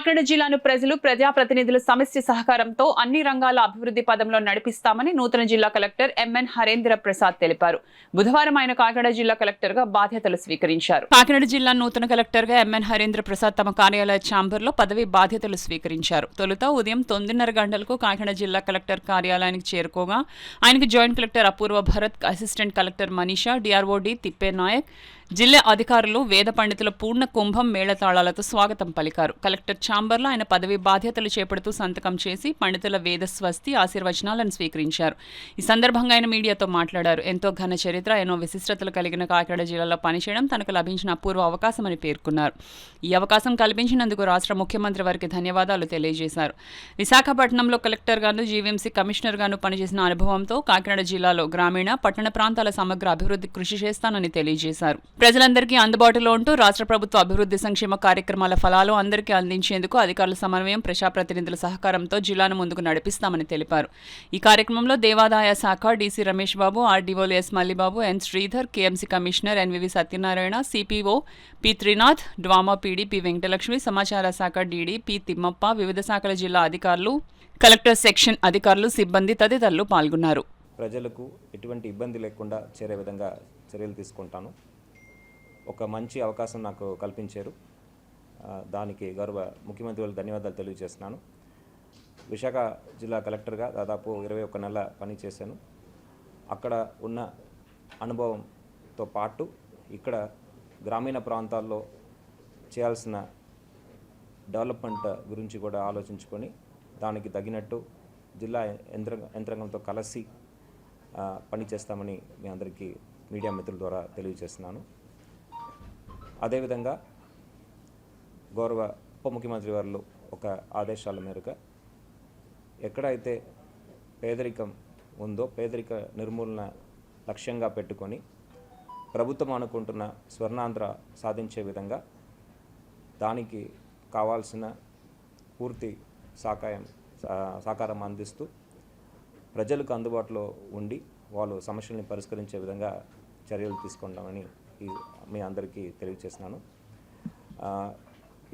కాకినాడ జిల్లాను ప్రజలు ప్రజాప్రతినిధుల సమస్య సహకారంతో అన్ని రంగాల అభివృద్ధి పదంలో నడిపిస్తామని నూతన జిల్లా కలెక్టర్ ఎంఎన్ హరేంద్ర ప్రసాద్ తెలిపారు. బుధవారం ఆయన కాకినాడ జిల్లా కలెక్టర్ గా బాధ్యతలు స్వీకరించారు. కాకినాడ జిల్లా నూతన కలెక్టర్ గా ఎంఎన్ హరేంద్ర ప్రసాద్ తమ కార్యాలయ ఛాంబర్లో పదవి బాధ్యతలు స్వీకరించారు. తొలుత ఉదయం 9:30 గంటలకు కాకినాడ జిల్లా కలెక్టర్ కార్యాలయానికి చేరుకోగా ఆయనకు జాయింట్ కలెక్టర్ అపూర్వ భరత్, అసిస్టెంట్ కలెక్టర్ మనీషా, డిఆర్ఓడి తిప్పేనాయక్, జిల్లా అధికారులు, వేద పండితుల పూర్ణ కుంభం మేళతాళాలతో స్వాగతం పలికారు. కలెక్టర్ ఛాంబర్లో ఆయన పదవి బాధ్యతలు చేపడుతూ సంతకం చేసి పండితుల వేద స్వస్తి ఆశీర్వచనాలను స్వీకరించారు. ఈ సందర్భంగా ఆయన మీడియాతో మాట్లాడారు. ఎంతో ఘన చరిత్ర, ఎన్నో విశిష్టతలు కలిగిన కాకినాడ జిల్లాలో పనిచేయడం తనకు లభించిన అపూర్వ అవకాశమని పేర్కొన్నారు. ఈ అవకాశం కల్పించినందుకు రాష్ట్ర ముఖ్యమంత్రి వారికి ధన్యవాదాలు తెలియజేశారు. విశాఖపట్నంలో కలెక్టర్గాను, జీవీఎంసీ కమిషనర్గాను పనిచేసిన అనుభవంతో కాకినాడ జిల్లాలో గ్రామీణ, పట్టణ ప్రాంతాల సమగ్ర అభివృద్ధి కృషి చేస్తానని తెలియజేశారు. ప్రజలందరికీ అందుబాటులో ఉంటూ రాష్ట్ర ప్రభుత్వ అభివృద్ధి సంక్షేమ కార్యక్రమాల ఫలాలు అందరికీ అందించేందుకు అధికారుల సమన్వయం, ప్రజాప్రతినిధుల సహకారంతో జిల్లాను ముందుకు నడిపిస్తామని తెలిపారు. ఈ కార్యక్రమంలో దేవాదాయ శాఖ డీసీ రమేష్ బాబు, ఆర్డీఓలు S Mallibabu, N Sridhar, KMC commissioner NVV Satyanarayana, CPO P Trinath, DWMA PD P Venkatalakshmi, సమాచార శాఖ డీడీ పి తిమ్మప్ప, వివిధ శాఖల జిల్లా అధికారులు, కలెక్టర్ సెక్షన్ అధికారులు, సిబ్బంది తదితరులు పాల్గొన్నారు. ప్రజలకు ఎటువంటి ఇబ్బంది లేకుండా చేరే విధంగా చర్యలు తీసుకుంటాను. ఒక మంచి అవకాశం నాకు కల్పించారు. దానికి గౌరవ ముఖ్యమంత్రి వాళ్ళకి ధన్యవాదాలు తెలియజేస్తున్నాను. విశాఖ జిల్లా కలెక్టర్గా దాదాపు 21 నెలల పనిచేశాను. అక్కడ ఉన్న అనుభవంతో పాటు ఇక్కడ గ్రామీణ ప్రాంతాల్లో చేయాల్సిన డెవలప్మెంట్ గురించి కూడా ఆలోచించుకొని దానికి తగినట్టు జిల్లా యంత్రాంగంతో కలిసి పనిచేస్తామని మీ అందరికీ మీడియా మిత్రుల ద్వారా తెలియజేస్తున్నాను. అదేవిధంగా గౌరవ ఉప ముఖ్యమంత్రి వారు ఒక ఆదేశాల మేరకు ఎక్కడైతే పేదరికం ఉందో పేదరిక నిర్మూలన లక్ష్యంగా పెట్టుకొని ప్రభుత్వం అనుకుంటున్న స్వర్ణాంధ్ర సాధించే విధంగా దానికి కావాల్సిన పూర్తి సహకారం అందిస్తూ ప్రజలకు అందుబాటులో ఉండి వాళ్ళు సమస్యల్ని పరిష్కరించే విధంగా చర్యలు తీసుకుంటామని మీ అందరికీ తెలియజేస్తున్నాను.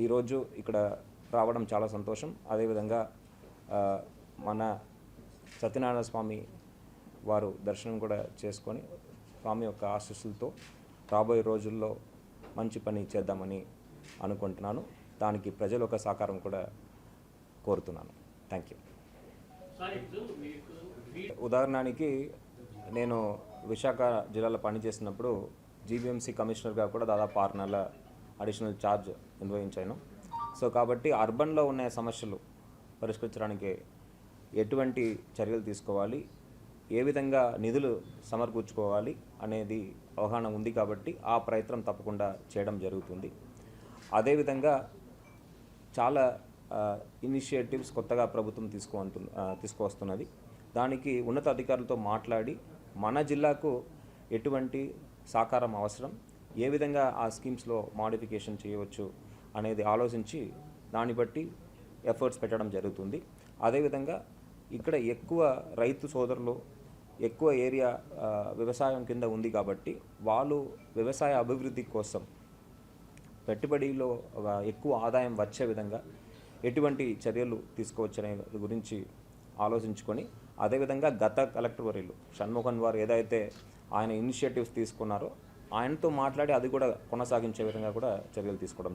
ఈరోజు ఇక్కడ రావడం చాలా సంతోషం. అదేవిధంగా మన సత్యనారాయణ స్వామి వారు దర్శనం కూడా చేసుకొని స్వామి యొక్క ఆశీస్సులతో రాబోయే రోజుల్లో మంచి పని చేద్దామని అనుకుంటున్నాను. దానికి ప్రజల యొక్క సహకారం కూడా కోరుతున్నాను. Thank you. ఉదాహరణకి నేను విశాఖ జిల్లాలో పనిచేసినప్పుడు జీవీఎంసీ కమిషనర్గా కూడా దాదాపు 6 నెలల అడిషనల్ ఛార్జ్ నిర్వహించాను. సో కాబట్టి అర్బన్లో ఉన్న సమస్యలు పరిష్కరించడానికి ఎటువంటి చర్యలు తీసుకోవాలి, ఏ విధంగా నిధులు సమకూర్చుకోవాలి అనేది అవగాహన ఉంది కాబట్టి ఆ ప్రయత్నం తప్పకుండా చేయడం జరుగుతుంది. అదేవిధంగా చాలా ఇనిషియేటివ్స్ కొత్తగా ప్రభుత్వం తీసుకువస్తున్నది. దానికి ఉన్నత అధికారులతో మాట్లాడి మన జిల్లాకు ఎటువంటి సహకారం అవసరం, ఏ విధంగా ఆ స్కీమ్స్లో మాడిఫికేషన్ చేయవచ్చు అనేది ఆలోచించి దాన్ని బట్టి ఎఫర్ట్స్ పెట్టడం జరుగుతుంది. అదేవిధంగా ఇక్కడ ఎక్కువ రైతు సోదరులు ఎక్కువ ఏరియా వ్యవసాయం కింద ఉంది కాబట్టి వాళ్ళు వ్యవసాయ అభివృద్ధి కోసం పెట్టుబడిలో ఎక్కువ ఆదాయం వచ్చే విధంగా ఎటువంటి చర్యలు తీసుకోవచ్చనే గురించి ఆలోచించుకొని అదేవిధంగా గత కలెక్టర్ వర్యులు షణ్ముఖన్ వారు ఏదైతే ఆయన ఇనిషియేటివ్స్ తీసుకున్నారో ఆయనతో మాట్లాడి అది కూడా కొనసాగించే విధంగా కూడా చర్యలు తీసుకోవడం